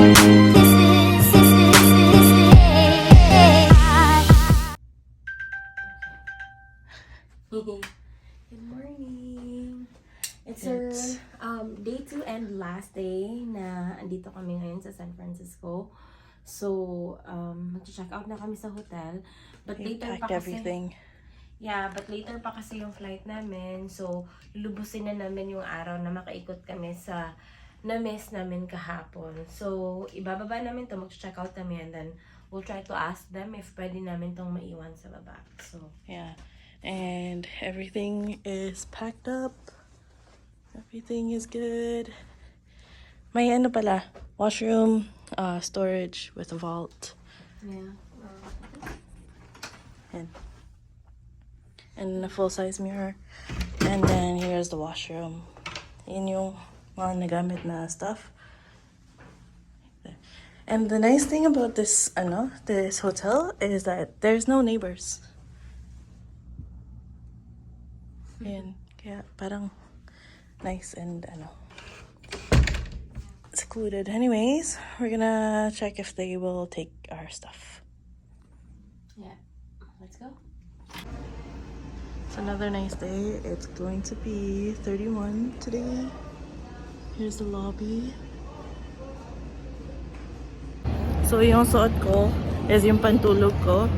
Good morning! It's our day 2 and last day na andito kami ngayon sa San Francisco. So, mag-check out na kami sa hotel. But later pa kasi, everything. Yeah, but later pa kasi yung flight namin. So, lulubusin na namin yung araw na makaikot kami sa na-miss namin kahapon. So, ibababa namin to, mag-check out kami, and then we'll try to ask them if pwede namin tong maiwan sa baba. So, yeah. And everything is packed up. Everything is good. May ano pala, washroom, storage with a vault. yeah. And a full-size mirror. And then here's the washroom. Yun yung mga nagamit na stuff. And the nice thing about this hotel is that there's no neighbors. Yan. Kaya parang nice and secluded. Anyways, we're gonna check if they will take our stuff. Yeah. Let's go. It's another nice day. It's going to be 31 today. Here's the lobby. So yung suot ko is yung pantulog ko.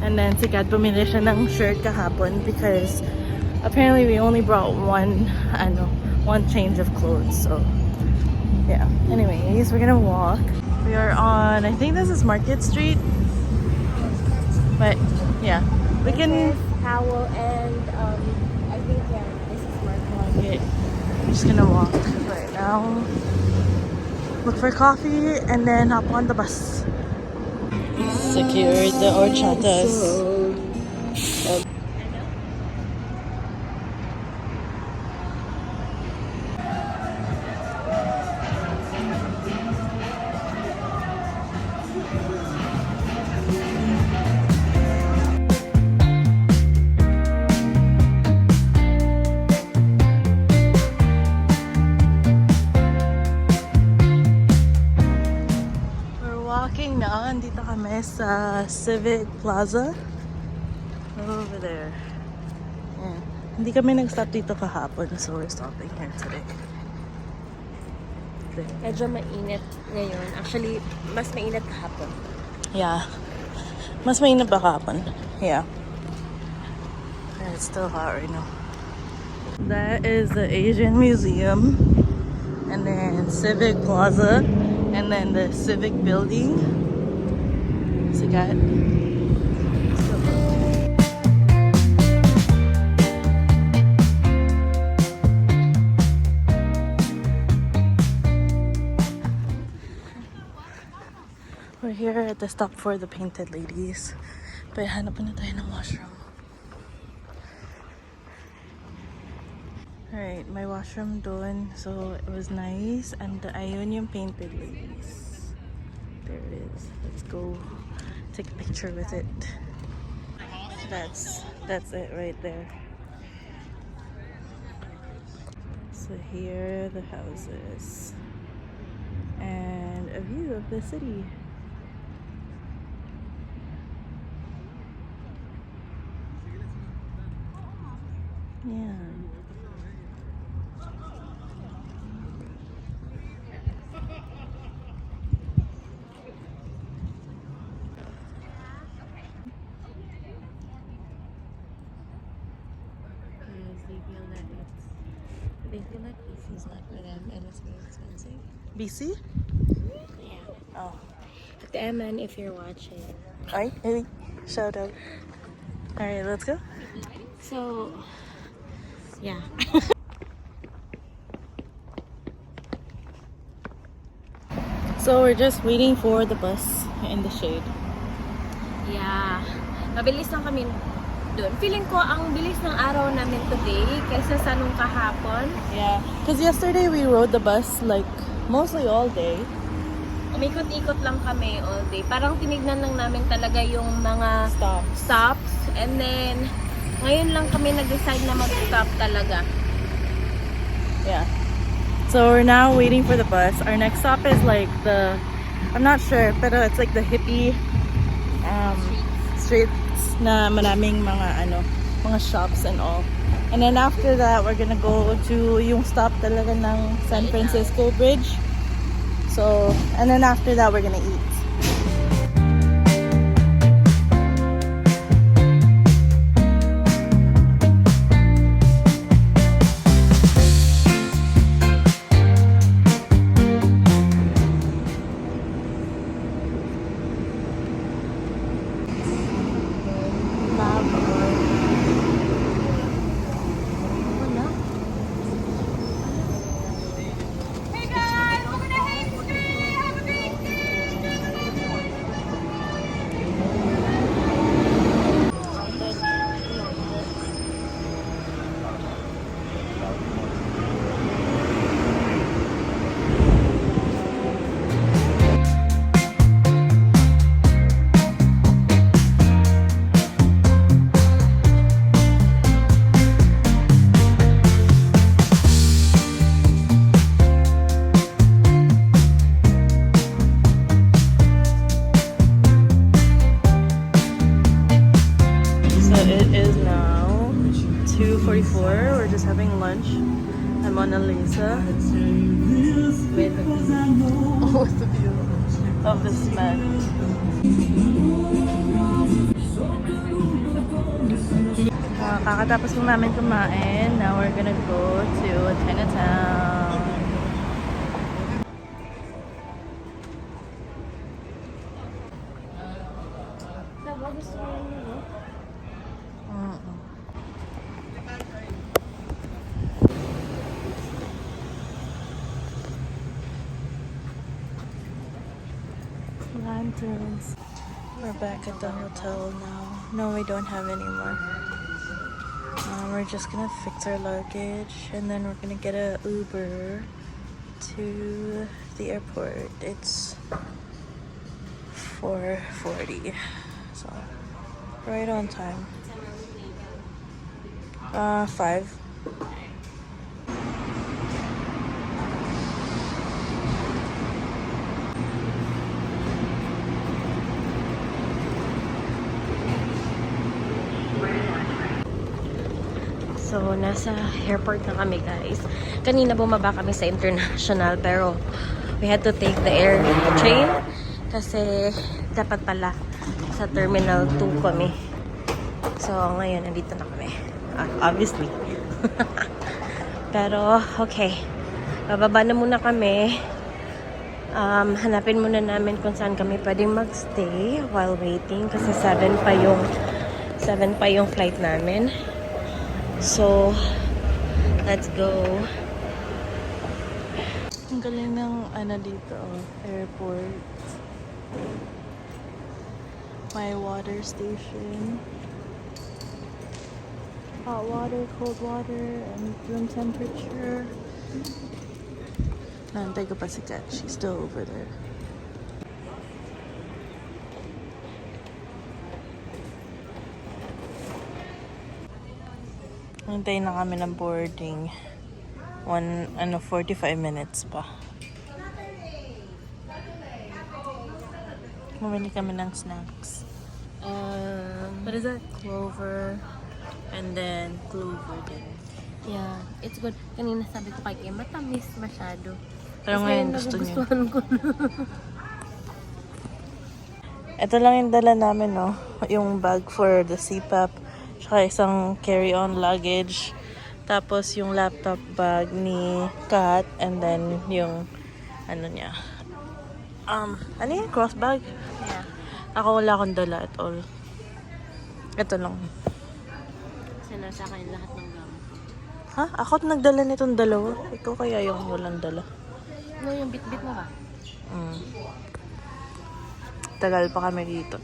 And then si Kat bumili siya ng shirt kahapon because apparently we only brought one change of clothes. So yeah. Anyways, we're gonna walk. We are on, I think this is Market Street. But yeah, we can Powell and I think this is Market. I'm just gonna walk right now. Look for coffee and then hop on the bus. Secure the horchatas. Walking na, andito kami sa Civic Plaza. Over there. Yeah. Hindi kami nag-stop dito kahapon, so we're stopping here today. medyo mainit ngayon. Actually, mas mainit kahapon. Yeah. Mas mainit ba kahapon? Yeah. And it's still hot right now. That is the Asian Museum. And then Civic Plaza. And then the Civic Building. Sikat. We're here at the stop for the painted ladies. But hanap na tayo ng washroom. Alright, my washroom doon. So it was nice. And ayun yung painted ladies. There it is. Let's go take a picture with it. That's it right there. So here are the houses. And a view of the city. Yeah. They feel like BC is not for them and it's very expensive. BC? Yeah. Oh. Eman, if you're watching. Hi, hey, shout out. Alright, let's go. So, yeah. So we're just waiting for the bus in the shade. Yeah. Mabilis lang kami doon. Feeling ko ang bilis ng araw namin today kaysa sa nung kahapon. Yeah. Because yesterday we rode the bus like mostly all day. Umikot-ikot lang kami all day. Parang tinignan lang namin talaga yung mga stops. And then, ngayon lang kami nag-decide na mag-stop talaga. Yeah. So we're now waiting for the bus. Our next stop is like the I'm not sure, pero it's like the hippie streets na maraming mga shops and all. And then after that, we're gonna go to yung stop talaga ng San Francisco Bridge. So, and then after that, we're gonna eat. We're just having lunch. I'm Mona Lisa with the view of this man. Kakatapos lang namin kumain. Now we're gonna go to Chinatown. Lanterns. We're back at the hotel now. No, we don't have any more. We're just gonna fix our luggage and then we're gonna get a Uber to the airport. It's 4:40, so right on time. 5. So, nasa airport na kami, guys. Kanina bumaba kami sa international, pero we had to take the air train kasi dapat pala sa Terminal 2 kami. So, ngayon, nandito na kami. Obviously. Pero, okay. Bababa na muna kami. Hanapin muna namin kung saan kami pwedeng magstay while waiting kasi 7 pa yung flight namin. So, let's go. Ang galing ng dito, airport. My water station. Hot water, cold water, and room temperature. Nantay ko pa si Kat. She's still over there. Hintayin na kami ng boarding. 45 minutes pa. Bumili kami ng snacks. What is that? Clover. And then clover din. Yeah, it's good. Kanina sabi ko kay Kim, matamis masyado. Pero ngayon gusto niya. Nagugustuhan ko na. Ito lang yung dala namin, no? Yung bag for the CPAP. Tsaka isang carry-on luggage. Tapos yung laptop bag ni Kat. And then yung, niya. Ano yung cross bag? Yeah. Ako wala akong dala at all. Ito lang. Kasi nasa akin lahat ng gamit. Ha? Ako nagdala nitong dalawa. Ikaw kaya yung walang dala. No, yung bit-bit mo ba? Tagal pa kami dito.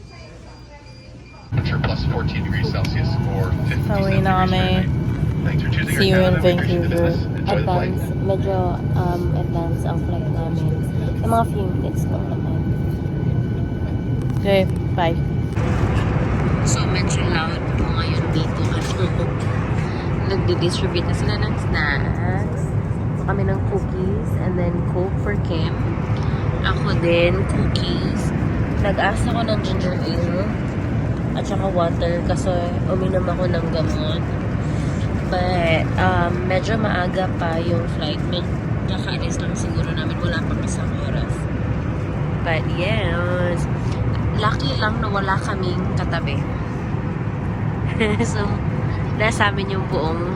Plus 14 degrees Celsius or 57 Pauwi na kami. Thanks for choosing See you in Vancouver. Enjoy the flight. Medyo advance ang flight namin. Yung mga few minutes lang naman. Okay, bye. So, medyo loud po ngayon dito kasi nagdi-distribute na sila ng snacks. So, kami ng cookies and then Coke for Kim. Ako din, cookies. Nag-asa ko ng ginger ale at saka water kasi uminom ako ng gamot. But, medyo maaga pa yung flight. Kakaalis lang siguro namin. Wala pang isang oras. But, yes. Lucky lang na wala kaming katabi. So, nasa amin yung buong,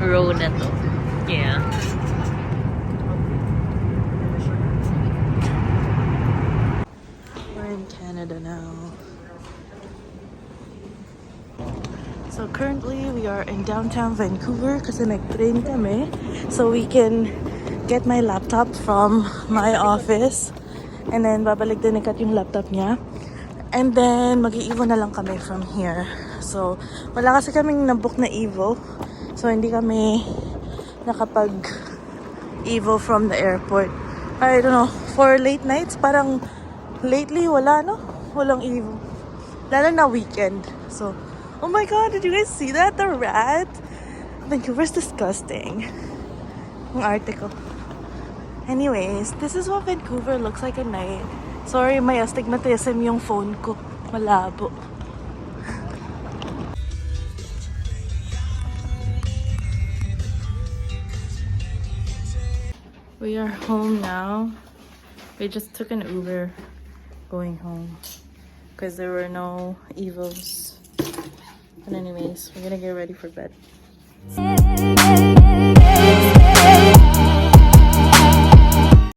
row na to. Yeah. We're in Canada now. So currently we are in downtown Vancouver kasi nag-train kami so we can get my laptop from my office and then babalik din ni Kat yung laptop niya and then mag-i-evo na lang kami from here. So wala kasi kaming nabook na evo so hindi kami nakapag-evo from the airport. I don't know, for late nights parang lately walang evo lalo na weekend. So oh my god, did you guys see that? The rat? Vancouver's disgusting. Ang arte ko. Anyways, this is what Vancouver looks like at night. Sorry, may astigmatism yung phone ko. Malabo. We are home now. We just took an Uber going home because there were no evos. But anyways, we're gonna get ready for bed.